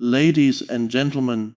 Ladies and gentlemen,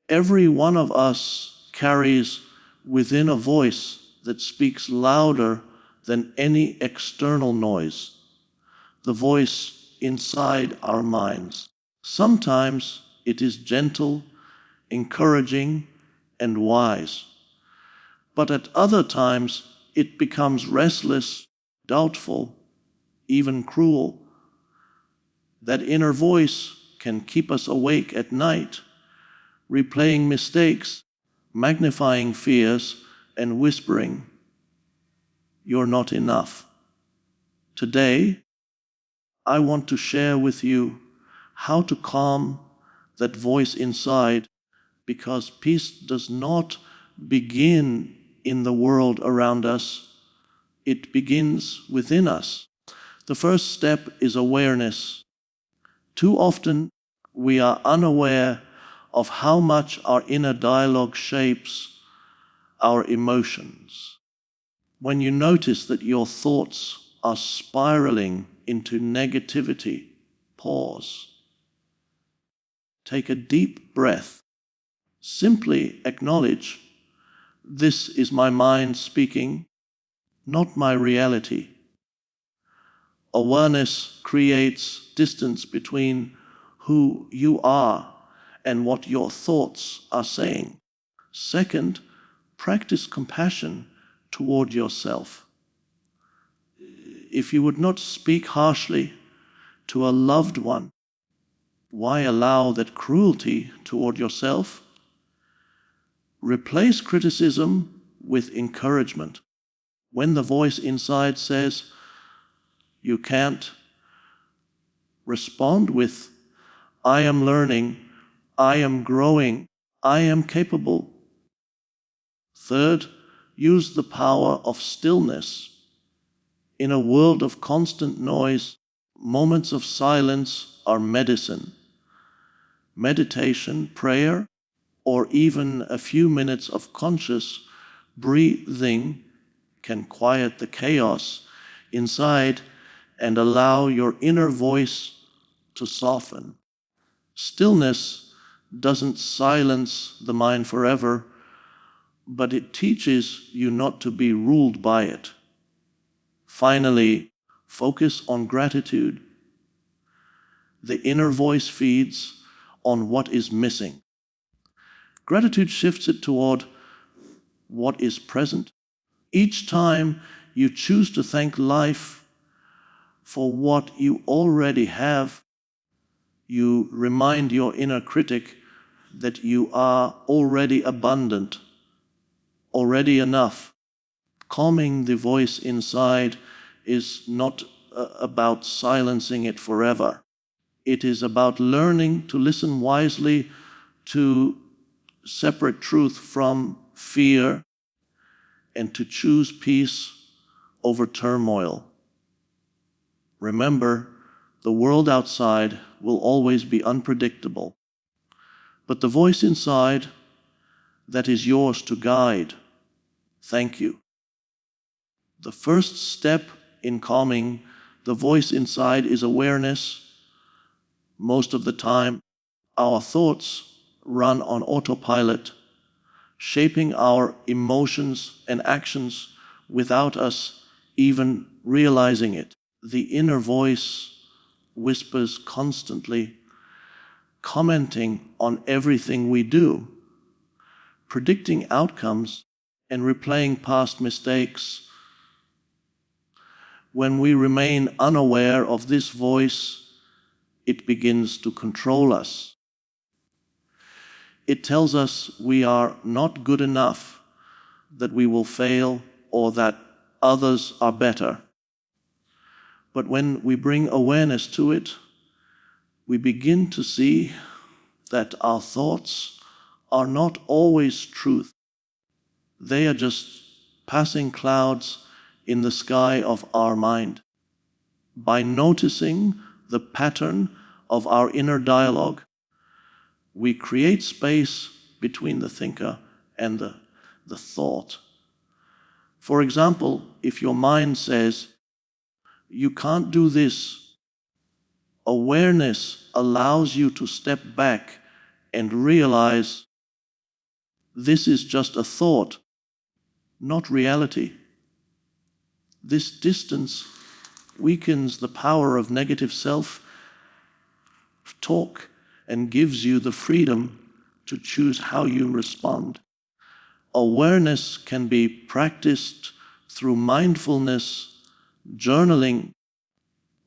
every one of us carries within a voice that speaks louder than any external noise, the voice inside our minds. Sometimes it is gentle, encouraging, and wise, but at other times it becomes restless, doubtful, even cruel. That inner voice can keep us awake at night, replaying mistakes, magnifying fears, and whispering, "You're not enough." Today, I want to share with you how to calm that voice inside, because peace does not begin in the world around us, it begins within us. The first step is awareness. Too often, we are unaware of how much our inner dialogue shapes our emotions. When you notice that your thoughts are spiraling into negativity, pause. Take a deep breath. Simply acknowledge, this is my mind speaking, not my reality. Awareness creates distance between who you are and what your thoughts are saying. Second, practice compassion toward yourself. If you would not speak harshly to a loved one, why allow that cruelty toward yourself? Replace criticism with encouragement. When the voice inside says, "You can't," respond with, "I am learning, I am growing, I am capable." Third, use the power of stillness. In a world of constant noise, moments of silence are medicine. Meditation, prayer, or even a few minutes of conscious breathing can quiet the chaos inside and allow your inner voice to soften. Stillness doesn't silence the mind forever, but it teaches you not to be ruled by it. Finally, focus on gratitude. The inner voice feeds on what is missing. Gratitude shifts it toward what is present. Each time you choose to thank life for what you already have, you remind your inner critic that you are already abundant, already enough. Calming the voice inside is not about silencing it forever. It is about learning to listen wisely, to separate truth from fear, and to choose peace over turmoil. Remember, the world outside will always be unpredictable, but the voice inside, that is yours to guide. Thank you. The first step in calming the voice inside is awareness. Most of the time, our thoughts run on autopilot, shaping our emotions and actions without us even realizing it. The inner voice whispers constantly, commenting on everything we do, predicting outcomes and replaying past mistakes. When we remain unaware of this voice, it begins to control us. It tells us we are not good enough, that we will fail, or that others are better. But when we bring awareness to it, we begin to see that our thoughts are not always truth. They are just passing clouds in the sky of our mind. By noticing the pattern of our inner dialogue, we create space between the thinker and the thought. For example, if your mind says, "You can't do this," Awareness allows you to step back and realize this is just a thought, not reality. This distance weakens the power of negative self-talk and gives you the freedom to choose how you respond. Awareness can be practiced through mindfulness, journaling,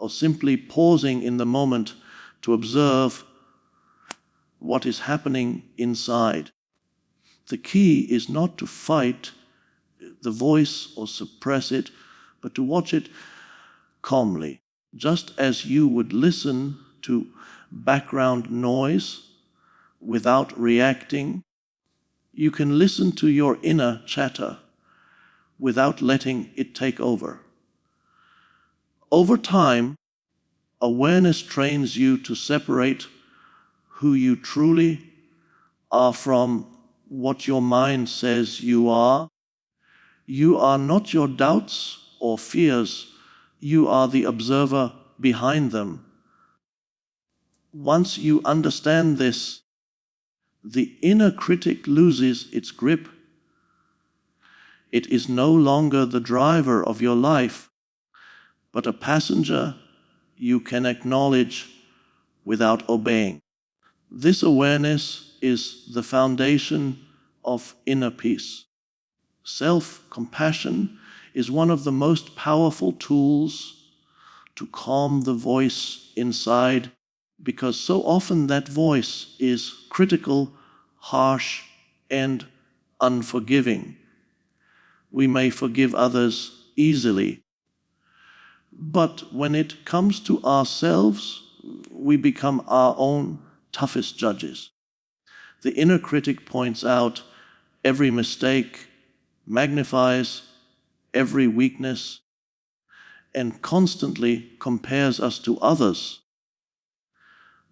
or simply pausing in the moment to observe what is happening inside. The key is not to fight the voice or suppress it, but to watch it calmly. Just as you would listen to background noise without reacting, you can listen to your inner chatter without letting it take over. Over time, awareness trains you to separate who you truly are from what your mind says you are. You are not your doubts or fears. You are the observer behind them. Once you understand this, the inner critic loses its grip. It is no longer the driver of your life, but a passenger you can acknowledge without obeying. This awareness is the foundation of inner peace. Self-compassion is one of the most powerful tools to calm the voice inside, because so often that voice is critical, harsh, and unforgiving. We may forgive others easily, but when it comes to ourselves, we become our own toughest judges. The inner critic points out every mistake, magnifies every weakness, and constantly compares us to others.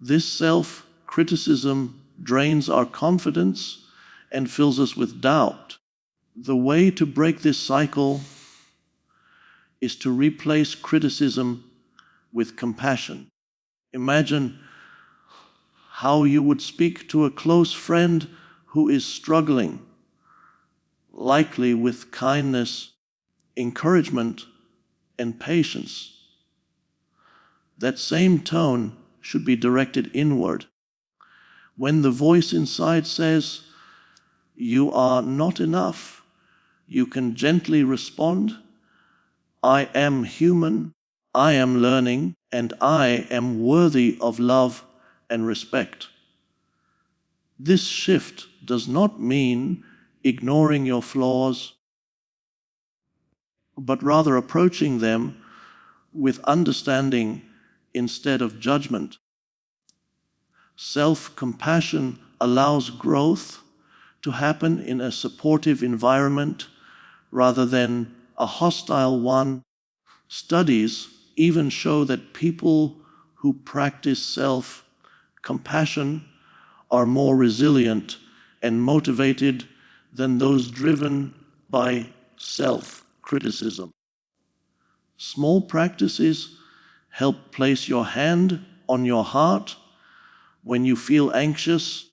This self-criticism drains our confidence and fills us with doubt. The way to break this cycle is to replace criticism with compassion. Imagine how you would speak to a close friend who is struggling, likely with kindness, encouragement, and patience. That same tone should be directed inward. When the voice inside says, "You are not enough," you can gently respond, "I am human, I am learning, and I am worthy of love and respect." This shift does not mean ignoring your flaws, but rather approaching them with understanding instead of judgment. Self-compassion allows growth to happen in a supportive environment rather than a hostile one. Studies even show that people who practice self-compassion are more resilient and motivated than those driven by self-criticism. Small practices help place your hand on your heart. When you feel anxious,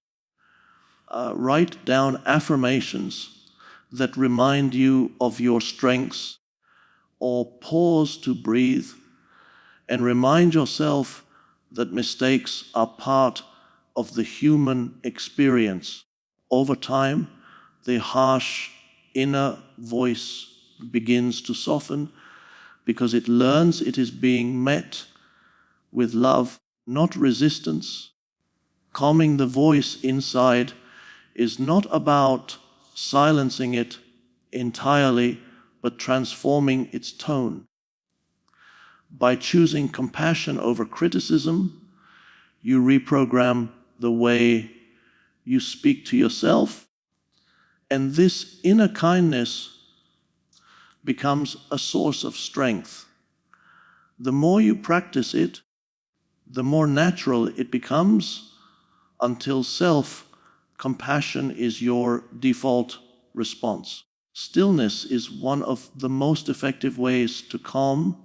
write down affirmations that remind you of your strengths, or pause to breathe and remind yourself that mistakes are part of the human experience. Over time, the harsh inner voice begins to soften because it learns it is being met with love, not resistance. Calming the voice inside is not about silencing it entirely, but transforming its tone. By choosing compassion over criticism, you reprogram the way you speak to yourself, and this inner kindness becomes a source of strength. The more you practice it, the more natural it becomes, until self-compassion is your default response. Stillness is one of the most effective ways to calm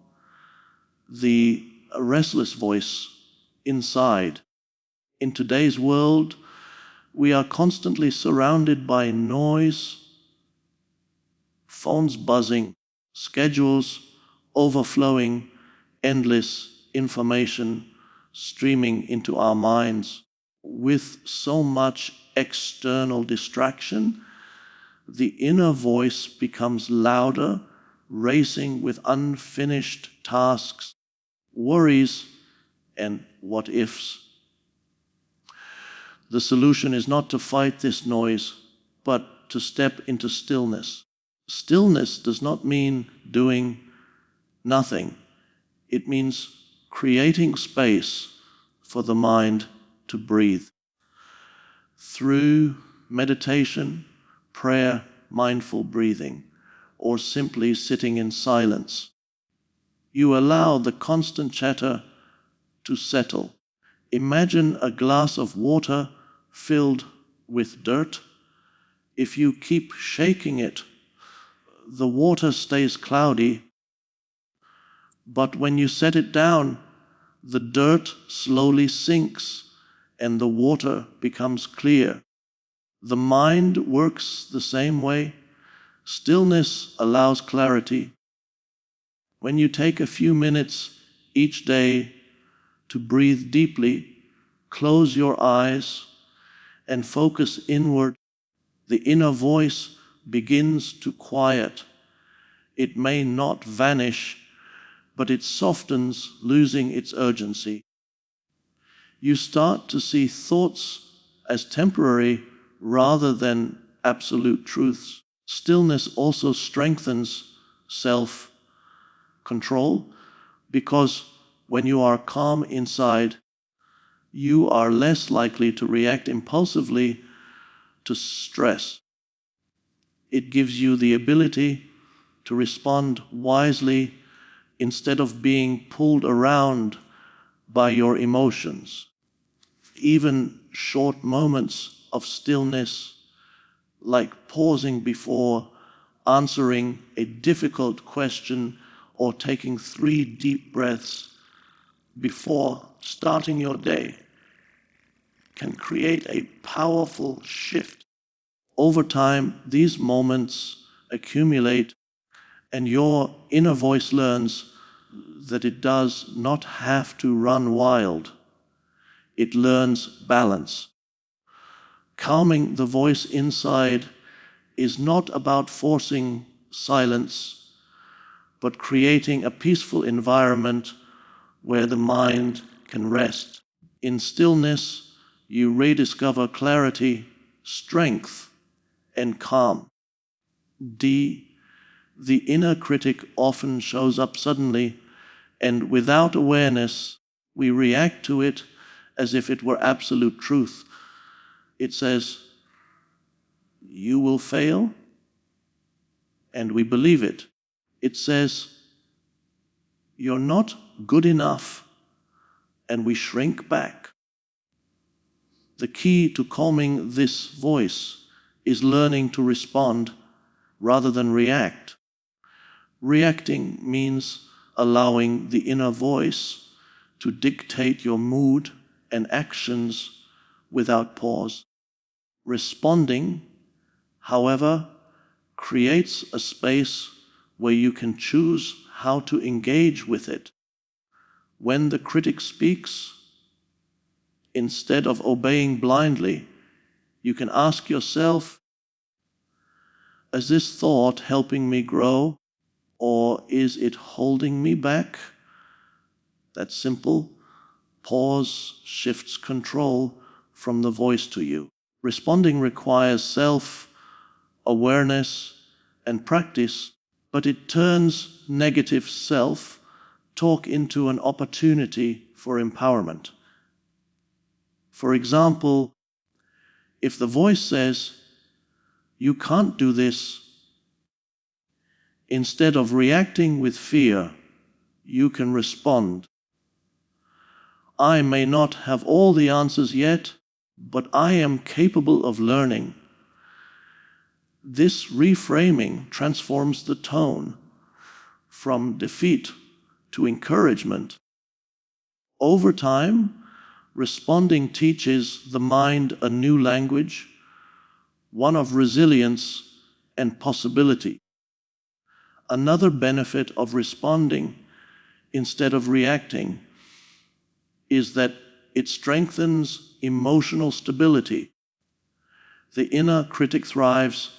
the restless voice inside. In today's world, we are constantly surrounded by noise, phones buzzing, schedules overflowing, endless information streaming into our minds. With so much external distraction, the inner voice becomes louder, racing with unfinished tasks, worries, and what ifs. The solution is not to fight this noise, but to step into stillness. Stillness does not mean doing nothing. It means creating space for the mind to breathe. Through meditation, prayer, mindful breathing, or simply sitting in silence, you allow the constant chatter to settle. Imagine a glass of water filled with dirt. If you keep shaking it, the water stays cloudy, but when you set it down, the dirt slowly sinks and the water becomes clear. The mind works the same way. Stillness allows clarity. When you take a few minutes each day to breathe deeply, close your eyes, and focus inward, the inner voice begins to quiet. It may not vanish, but it softens, losing its urgency. You start to see thoughts as temporary rather than absolute truths. Stillness also strengthens self-control, because when you are calm inside, you are less likely to react impulsively to stress. It gives you the ability to respond wisely instead of being pulled around by your emotions. Even short moments of stillness, like pausing before answering a difficult question or taking 3 deep breaths before starting your day, can create a powerful shift. Over time, these moments accumulate, and your inner voice learns that it does not have to run wild. It learns balance. Calming the voice inside is not about forcing silence, but creating a peaceful environment where the mind can rest. In stillness, you rediscover clarity, strength, and calm. The inner critic often shows up suddenly, and without awareness, we react to it as if it were absolute truth. It says, "You will fail," and we believe it. It says, "You're not good enough," and we shrink back. The key to calming this voice is learning to respond rather than react. Reacting means allowing the inner voice to dictate your mood and actions without pause. Responding, however, creates a space where you can choose how to engage with it. When the critic speaks, instead of obeying blindly, you can ask yourself, is this thought helping me grow, or is it holding me back? That's simple. Pause shifts control from the voice to you. Responding requires self-awareness and practice, but it turns negative self-talk into an opportunity for empowerment. For example, if the voice says, "You can't do this," instead of reacting with fear, you can respond, "I may not have all the answers yet, but I am capable of learning." This reframing transforms the tone from defeat to encouragement. Over time, Responding teaches the mind a new language, one of resilience and possibility. Another benefit of responding instead of reacting is that it strengthens emotional stability. The inner critic thrives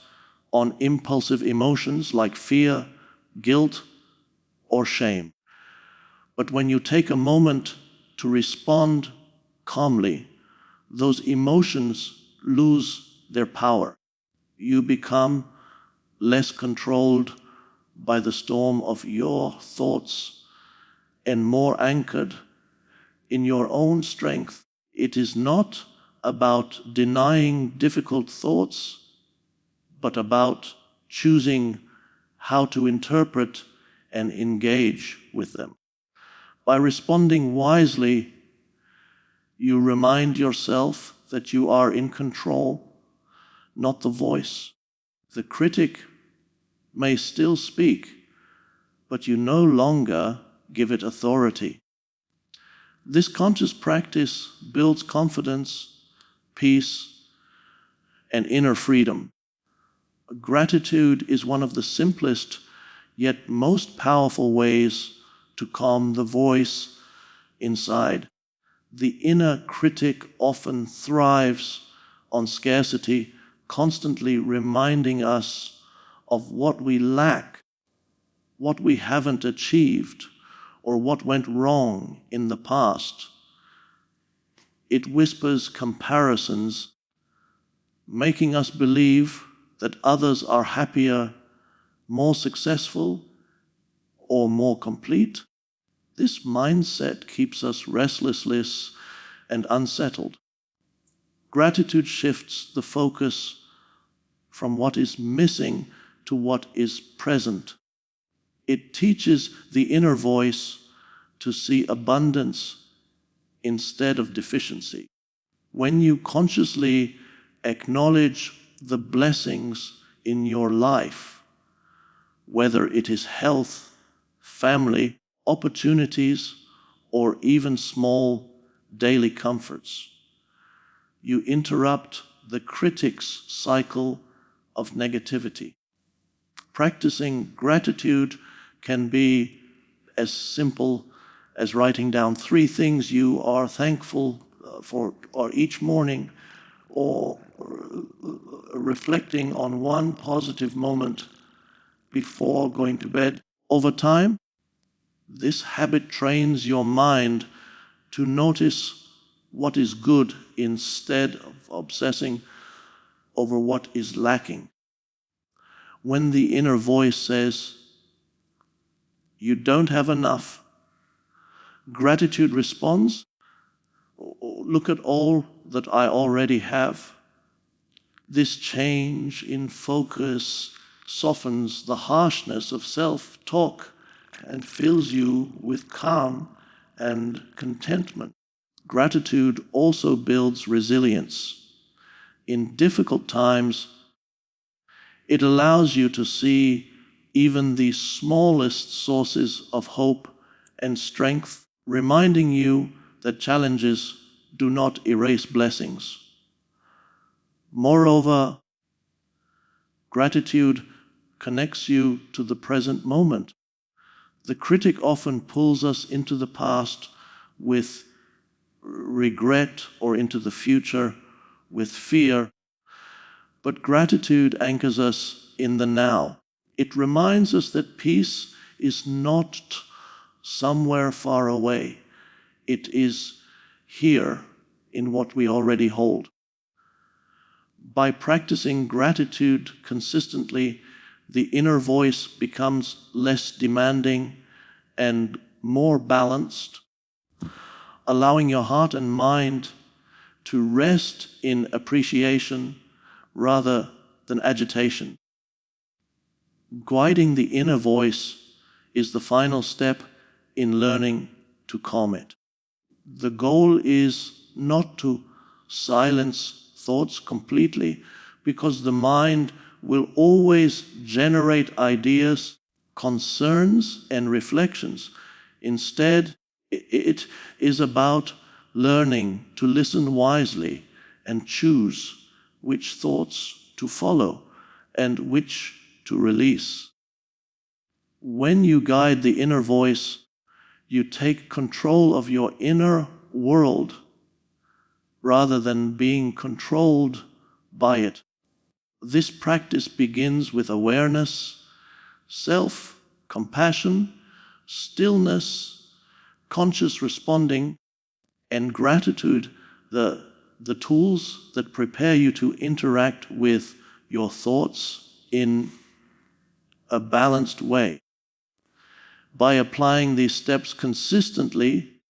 on impulsive emotions like fear, guilt, or shame. But when you take a moment to respond calmly, those emotions lose their power. You become less controlled by the storm of your thoughts and more anchored in your own strength. It is not about denying difficult thoughts, but about choosing how to interpret and engage with them. By responding wisely, you remind yourself that you are in control, not the voice. The critic may still speak, but you no longer give it authority. This conscious practice builds confidence, peace, and inner freedom. Gratitude is one of the simplest yet most powerful ways to calm the voice inside. The inner critic often thrives on scarcity, constantly reminding us of what we lack, what we haven't achieved, or what went wrong in the past. It whispers comparisons, making us believe that others are happier, more successful, or more complete. This mindset keeps us restless and unsettled. Gratitude shifts the focus from what is missing to what is present. It teaches the inner voice to see abundance instead of deficiency. When you consciously acknowledge the blessings in your life, whether it is health, family, opportunities, or even small daily comforts, you interrupt the critic's cycle of negativity. Practicing gratitude can be as simple as writing down 3 things you are thankful for or each morning, or reflecting on one positive moment before going to bed. Over time, this habit trains your mind to notice what is good instead of obsessing over what is lacking. When the inner voice says, "You don't have enough," gratitude responds, "Look at all that I already have." This change in focus softens the harshness of self-talk and fills you with calm and contentment. Gratitude also builds resilience. In difficult times, it allows you to see even the smallest sources of hope and strength, reminding you that challenges do not erase blessings. Moreover, gratitude connects you to the present moment. The critic often pulls us into the past with regret or into the future with fear, but gratitude anchors us in the now. It reminds us that peace is not somewhere far away. It is here in what we already hold. By practicing gratitude consistently, the inner voice becomes less demanding and more balanced, allowing your heart and mind to rest in appreciation rather than agitation. Guiding the inner voice is the final step in learning to calm it. The goal is not to silence thoughts completely, because the mind will always generate ideas, concerns, and reflections. Instead, it is about learning to listen wisely and choose which thoughts to follow and which to release. When you guide the inner voice, you take control of your inner world rather than being controlled by it. This practice begins with awareness, self-compassion, stillness, conscious responding, and gratitude, the tools that prepare you to interact with your thoughts in a balanced way. By applying these steps consistently,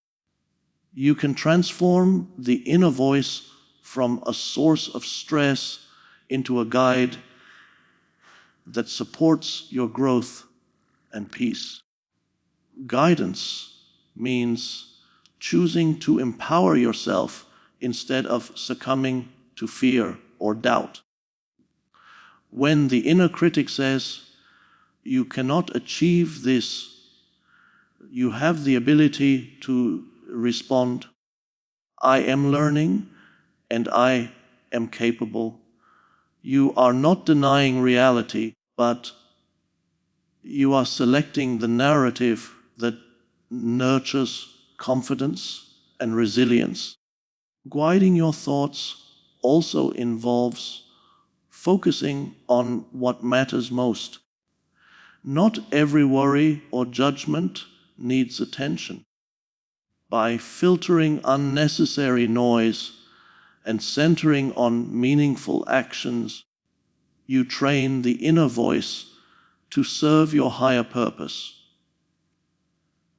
you can transform the inner voice from a source of stress into a guide that supports your growth and peace. Guidance means choosing to empower yourself instead of succumbing to fear or doubt. When the inner critic says, "You cannot achieve this," you have the ability to respond, "I am learning and I am capable." You are not denying reality, but you are selecting the narrative that nurtures confidence and resilience. Guiding your thoughts also involves focusing on what matters most. Not every worry or judgment needs attention. By filtering unnecessary noise and centering on meaningful actions, you train the inner voice to serve your higher purpose.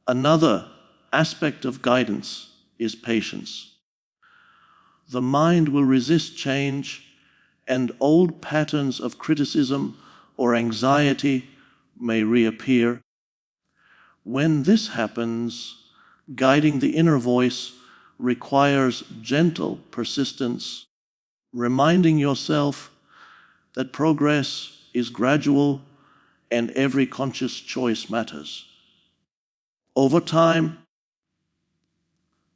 Another aspect of guidance is patience. The mind will resist change, and old patterns of criticism or anxiety may reappear. When this happens, guiding the inner voice requires gentle persistence, reminding yourself that progress is gradual and every conscious choice matters. Over time,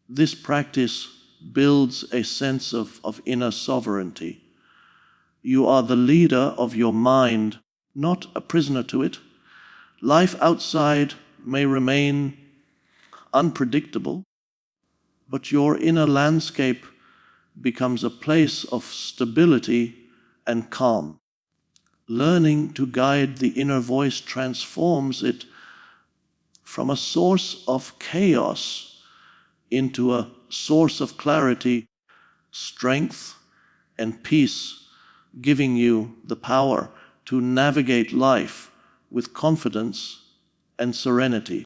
this practice builds a sense of inner sovereignty. You are the leader of your mind, not a prisoner to it. Life outside may remain unpredictable, but your inner landscape becomes a place of stability and calm. Learning to guide the inner voice transforms it from a source of chaos into a source of clarity, strength, and peace, giving you the power to navigate life with confidence and serenity.